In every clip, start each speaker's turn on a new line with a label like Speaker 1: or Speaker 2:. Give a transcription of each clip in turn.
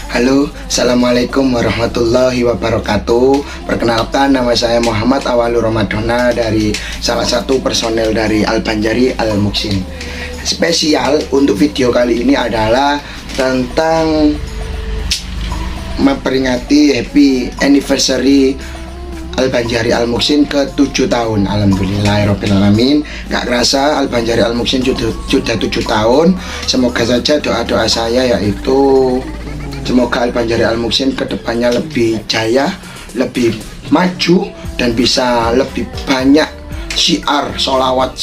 Speaker 1: Halo, Assalamualaikum warahmatullahi wabarakatuh. Perkenalkan, nama saya Muhammad Awalur Ramadhana dari salah satu personel dari Al-Banjari Al-Muhsin. Spesial untuk video kali ini adalah tentang memperingati happy anniversary Al-Banjari Al-Muhsin ke 7 tahun. Alhamdulillahirrahmanirrahim. Gak kerasa Al-Banjari Al-Muhsin sudah 7 tahun. Semoga saja doa-doa saya yaitu semoga Al-Banjari Al-Muhsin kedepannya lebih jaya, lebih maju, dan bisa lebih banyak syiar solawat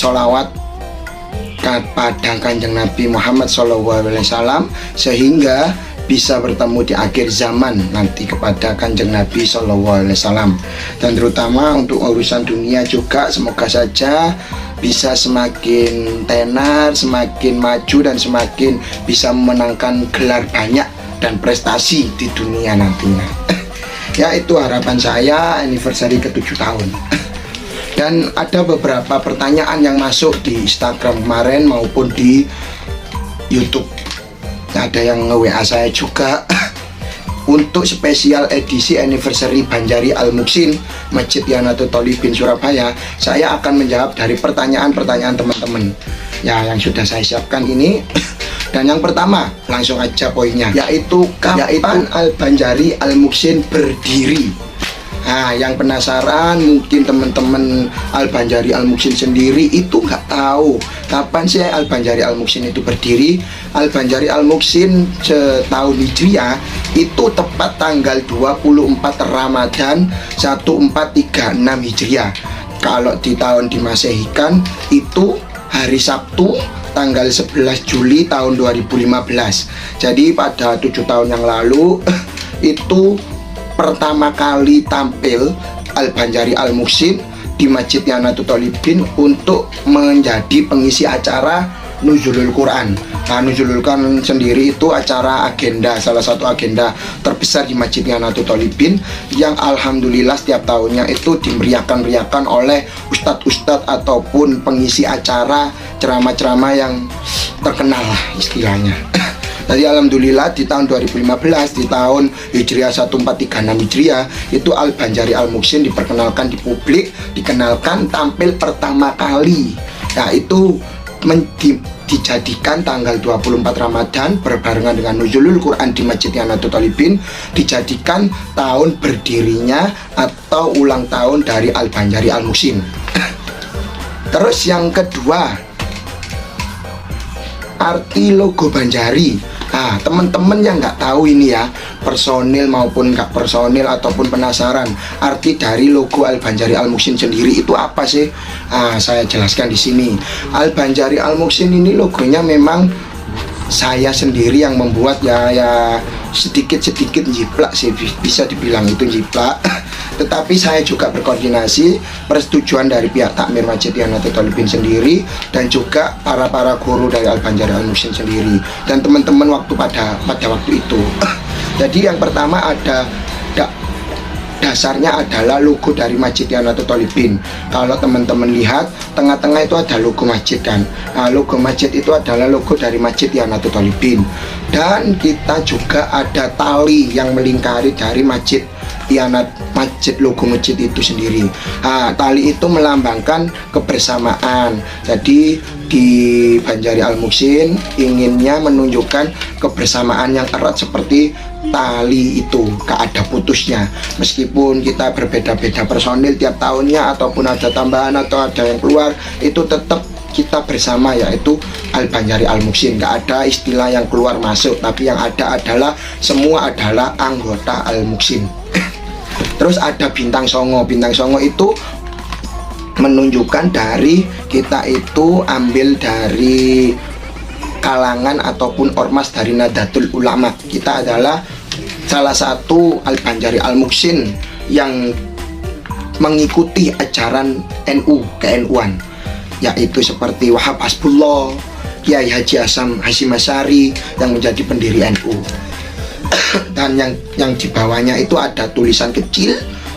Speaker 1: kepada Kanjeng Nabi Muhammad SAW, sehingga bisa bertemu di akhir zaman nanti kepada Kanjeng Nabi SAW. Dan terutama untuk urusan dunia juga, semoga saja bisa semakin tenar, semakin maju, dan semakin bisa memenangkan gelar banyak dan prestasi di dunia nantinya. Ya, itu harapan saya anniversary ke-7 tahun. Dan ada beberapa pertanyaan yang masuk di Instagram kemarin maupun di YouTube. Ada yang nge-WA saya juga. Untuk spesial edisi anniversary Banjari Al-Muhsin Masjid Yanatul Thalibin Surabaya, saya akan menjawab dari pertanyaan-pertanyaan teman-teman ya yang sudah saya siapkan ini. Dan yang pertama, langsung aja poinnya, yaitu kapan Al-Banjari Al-Muhsin berdiri. Nah, yang penasaran mungkin teman-teman Al-Banjari Al-Muhsin sendiri itu nggak tahu kapan sih Al-Banjari Al-Muhsin itu berdiri. Al-Banjari Al-Muhsin setahun Hijriah itu tepat tanggal 24 Ramadan 1436 Hijriah. Kalau di tahun dimasehikan itu hari Sabtu tanggal 11 Juli tahun 2015. Jadi pada 7 tahun yang lalu itu pertama kali tampil Al-Banjari Al-Muhsin di Masjid Yanatul Thalibin untuk menjadi pengisi acara Nuzulul Quran. Nah, Nuzulul Quran sendiri itu acara agenda, salah satu agenda terbesar di Masjid Yanatul Thalibin yang alhamdulillah setiap tahunnya itu dimeriahkan oleh ustadz-ustadz ataupun pengisi acara ceramah-ceramah yang terkenal lah istilahnya. Jadi alhamdulillah di tahun 2015, di tahun Hijriah 1436 Hijriah, itu Al-Banjari Al-Muhsin diperkenalkan di publik, dikenalkan tampil pertama kali. Nah, itu dijadikan tanggal 24 Ramadan berbarengan dengan Nuzulul Quran di Masjid Yanatul Thalibin, dijadikan tahun berdirinya atau ulang tahun dari Al-Banjari Al-Muhsin. Terus yang kedua, arti logo Banjari. Nah, teman-teman yang nggak tahu ini ya, personil maupun nggak personil ataupun penasaran, arti dari logo Al-Banjari Al-Muhsin sendiri itu apa sih? Saya jelaskan di sini. Al-Banjari Al-Muhsin ini logonya memang saya sendiri yang membuat ya sedikit-sedikit jiplak sih, bisa dibilang itu jiplak. Tetapi saya juga berkoordinasi persetujuan dari pihak takmir Masjid Yanatul Thalibin sendiri dan juga para guru dari Al-Banjari Al-Muhsin sendiri dan teman-teman pada waktu itu. Jadi yang pertama ada dasarnya adalah logo dari Masjid Yanatul Thalibin. Kalau teman-teman lihat tengah-tengah itu ada logo masjid kan. Nah, logo masjid itu adalah logo dari Masjid Yanatul Thalibin. Dan kita juga ada tali yang melingkari dari masjid logo masjid itu sendiri. Nah, tali itu melambangkan kebersamaan. Jadi di Banjari Al-Muhsin inginnya menunjukkan kebersamaan yang erat seperti tali itu, gak ada putusnya. Meskipun kita berbeda-beda personil tiap tahunnya ataupun ada tambahan atau ada yang keluar, itu tetap kita bersama, yaitu Al-Banjari Al-Muhsin. Gak ada istilah yang keluar masuk, tapi yang ada adalah semua adalah anggota Al-Muhsin. Terus ada bintang songo. Bintang songo itu menunjukkan dari kita itu ambil dari kalangan ataupun ormas dari Nahdlatul Ulama. Kita adalah salah satu Al-Banjari Al-Muhsin yang mengikuti ajaran NU, ke-NU-an, yaitu seperti Wahab Hasbullah, Kiai Haji Hasyim Asy'ari yang menjadi pendiri NU. Dan yang di bawahnya itu ada tulisan kecil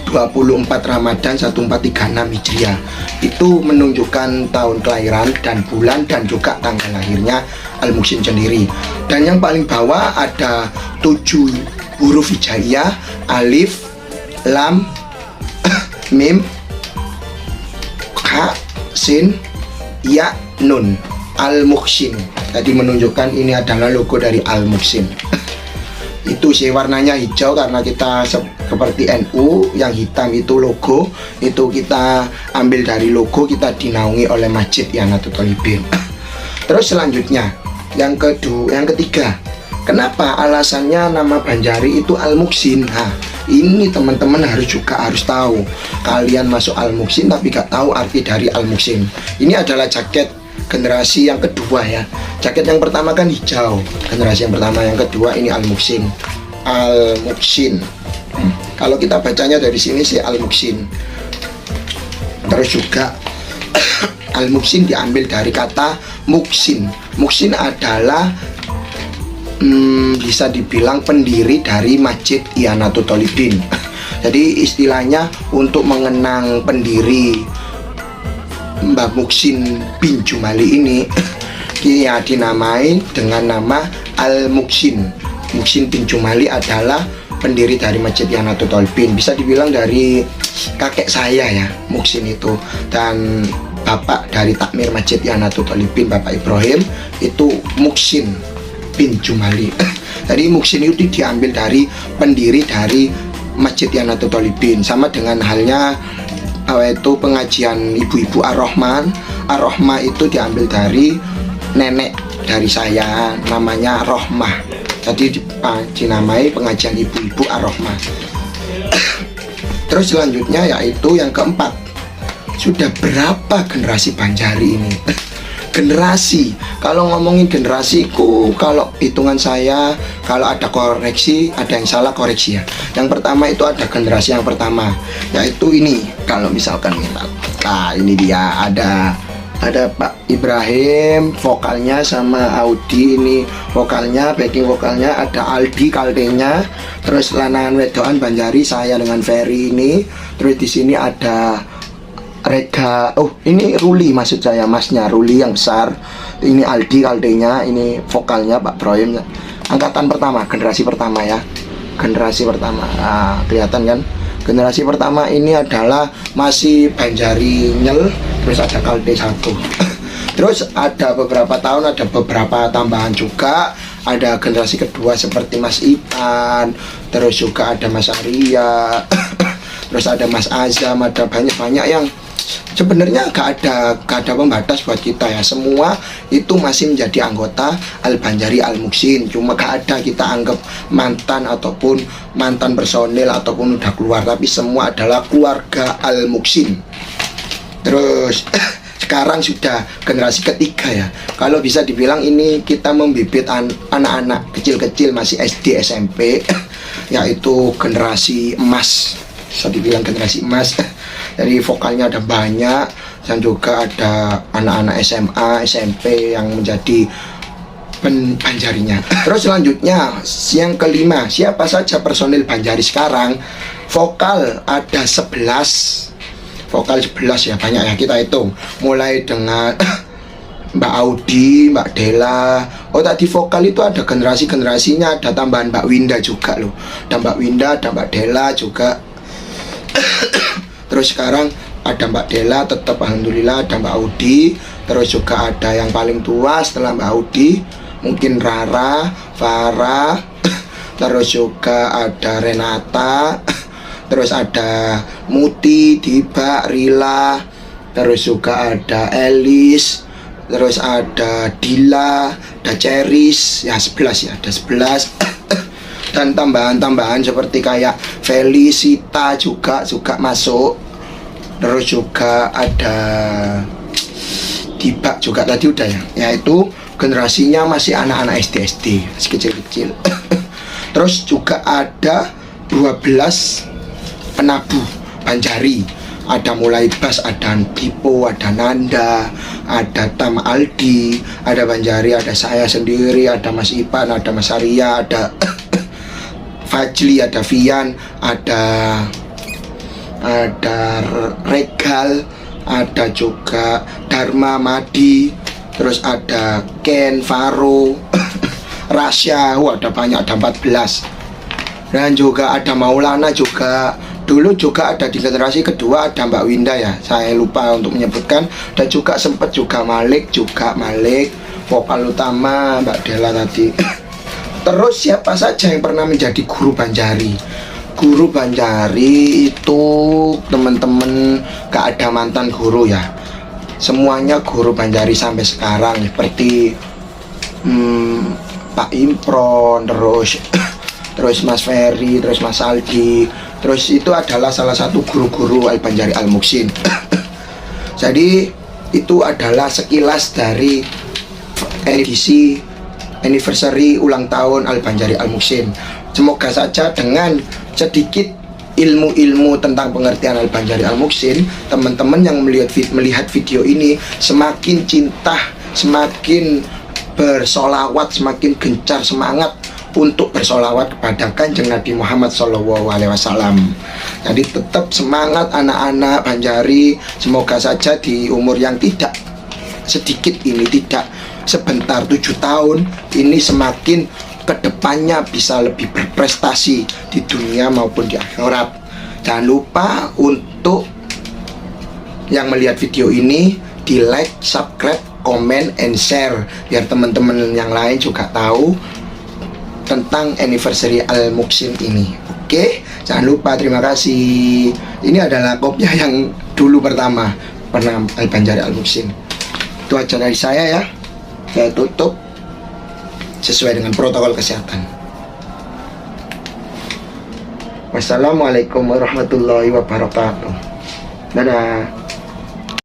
Speaker 1: 24 Ramadan 1436 Hijriah. Itu menunjukkan tahun kelahiran dan bulan dan juga tanggal lahirnya Al-Muhsin sendiri. Dan yang paling bawah ada 7 huruf hijaiyah, alif, lam, mim, ha, sin, ya, nun, Al-Muhsin. Jadi menunjukkan ini adalah logo dari Al-Muhsin. Itu sih warnanya hijau karena kita seperti NU, yang hitam itu logo. Itu kita ambil dari logo, kita dinaungi oleh Masjid Ihanatul Thalibin. Terus selanjutnya yang ketiga, kenapa alasannya nama Banjari itu Al-Muhsin? Nah, ini teman-teman harus tahu. Kalian masuk Al-Muhsin tapi gak tahu arti dari Al-Muhsin. Ini adalah jaket generasi yang kedua ya. Jaket yang pertama kan hijau, generasi yang pertama. Yang kedua ini Al-Muhsin. Al-Muhsin. Kalau kita bacanya dari sini sih Al-Muhsin. Terus juga Al-Muhsin diambil dari kata Muhsin. Muhsin adalah bisa dibilang pendiri dari Masjid Ihanatul Thalibin. Jadi istilahnya untuk mengenang pendiri Mbah Muhsin bin Jumali ini, dia dinamai dengan nama Al-Muhsin. Muhsin bin Jumali adalah pendiri dari Masjid Ihanatul Thalibin. Bisa dibilang dari kakek saya ya, Muhsin itu. Dan bapak dari takmir Masjid Ihanatul Thalibin, Bapak Ibrahim, itu Muhsin bin Jumali. Jadi Muhsin itu diambil dari pendiri dari Masjid Ihanatul Thalibin. Sama dengan halnya itu pengajian ibu-ibu Ar-Rahman. Ar-Rahmah itu diambil dari nenek dari saya, namanya Rohmah. Jadi dinamai pengajian ibu-ibu Ar-Rahmah. Terus selanjutnya yaitu yang keempat. Sudah berapa generasi Banjari ini? Generasi, kalau ngomongin generasiku, kalau hitungan saya, kalau ada koreksi, ada yang salah koreksi ya. Yang pertama itu ada generasi yang pertama, yaitu ini. Kalau misalkan nah ini dia, ada Pak Ibrahim vokalnya, sama Audi ini vokalnya, backing vokalnya, ada Aldi kaldenya, terus lanangan wedoan Banjari saya dengan Ferry ini. Terus di sini ada Rega, ini Ruli maksud saya, masnya Ruli yang besar. Ini Aldi kaldenya, ini vokalnya Pak Ibrahim. Angkatan pertama, generasi pertama ya. Generasi pertama, kelihatan kan? Generasi pertama ini adalah masih Banjari nyel, terus ada kalde satu. Terus ada beberapa tahun, ada beberapa tambahan juga. Ada generasi kedua seperti Mas Ipan, terus juga ada Mas Arya, terus ada Mas Azam, ada banyak-banyak yang sebenarnya gak ada pembatas buat kita ya. Semua itu masih menjadi anggota Al-Banjari Al-Muhsin. Cuma gak ada kita anggap mantan ataupun mantan personil ataupun udah keluar, tapi semua adalah keluarga Al-Muhsin. Terus sekarang sudah generasi ketiga ya. Kalau bisa dibilang ini kita membibit anak-anak kecil-kecil masih SD SMP, yaitu generasi emas. Bisa dibilang generasi emas. Dari vokalnya ada banyak, dan juga ada anak-anak SMA, SMP yang menjadi Banjarinya. Terus selanjutnya yang kelima, siapa saja personil Banjari sekarang? Vokal ada 11. Vokal 11 ya, banyak ya, kita hitung. Mulai dengan Mbak Audi, Mbak Dela. Tadi vokal itu ada generasi-generasinya, ada tambahan Mbak Winda juga loh. Ada Mbak Winda, ada Mbak Dela juga. Terus sekarang ada Mbak Dela, tetap alhamdulillah, ada Mbak Audi. Terus juga ada yang paling tua setelah Mbak Audi, mungkin Rara, Farah. Terus juga ada Renata. Terus ada Muti, Diba, Rila. Terus juga ada Elis. Terus ada Dila, ada Ceris. Ya 11 ya, ada 11. Dan tambahan-tambahan seperti kayak Felicita juga masuk. Terus juga ada Diba juga tadi udah ya. Yaitu generasinya masih anak-anak SD masih kecil-kecil. Terus juga ada 12 penabuh Banjari. Ada mulai Bas, ada Dipo, ada Nanda, ada Tam Aldi, ada Banjari, ada saya sendiri, ada Mas Ipan, ada Mas Arya, ada Fajli, ada Vian, ada ada Regal, ada juga Dharma Madi, terus ada Ken, Faro, Rasya, wah ada banyak, ada 14. Dan juga ada Maulana juga. Dulu juga ada di generasi kedua ada Mbak Winda ya, saya lupa untuk menyebutkan. Dan juga sempat juga Malik, vokal utama Mbak Della tadi. Terus siapa saja yang pernah menjadi guru Banjari? Guru Banjari itu teman-teman gak ada mantan guru ya. Semuanya guru Banjari sampai sekarang, seperti Pak Impron, terus Mas Ferry, terus Mas Aldi. Terus itu adalah salah satu guru-guru Al Banjari Al Muhsin. Jadi itu adalah sekilas dari edisi anniversary ulang tahun Al Banjari Al Muhsin. Semoga saja dengan sedikit ilmu-ilmu tentang pengertian Al Banjari Al Muhsin, teman-teman yang melihat video ini semakin cinta, semakin bersolawat, semakin gencar semangat untuk bersolawat kepada Kanjeng Nabi Muhammad SAW. Jadi tetap semangat anak-anak Banjari. Semoga saja di umur yang tidak sedikit ini, tidak sebentar 7 tahun ini, semakin kedepannya bisa lebih berprestasi di dunia maupun di akhirat. Jangan lupa untuk yang melihat video ini di like, subscribe, comment, and share biar teman-teman yang lain juga tahu tentang anniversary Al Muhsin ini. Oke, jangan lupa. Terima kasih. Ini adalah kopiah yang dulu pertama pernah Al Banjari Al Muhsin. Itu aja dari saya ya. Saya tutup sesuai dengan protokol kesehatan. Wassalamualaikum warahmatullahi wabarakatuh. Dadah.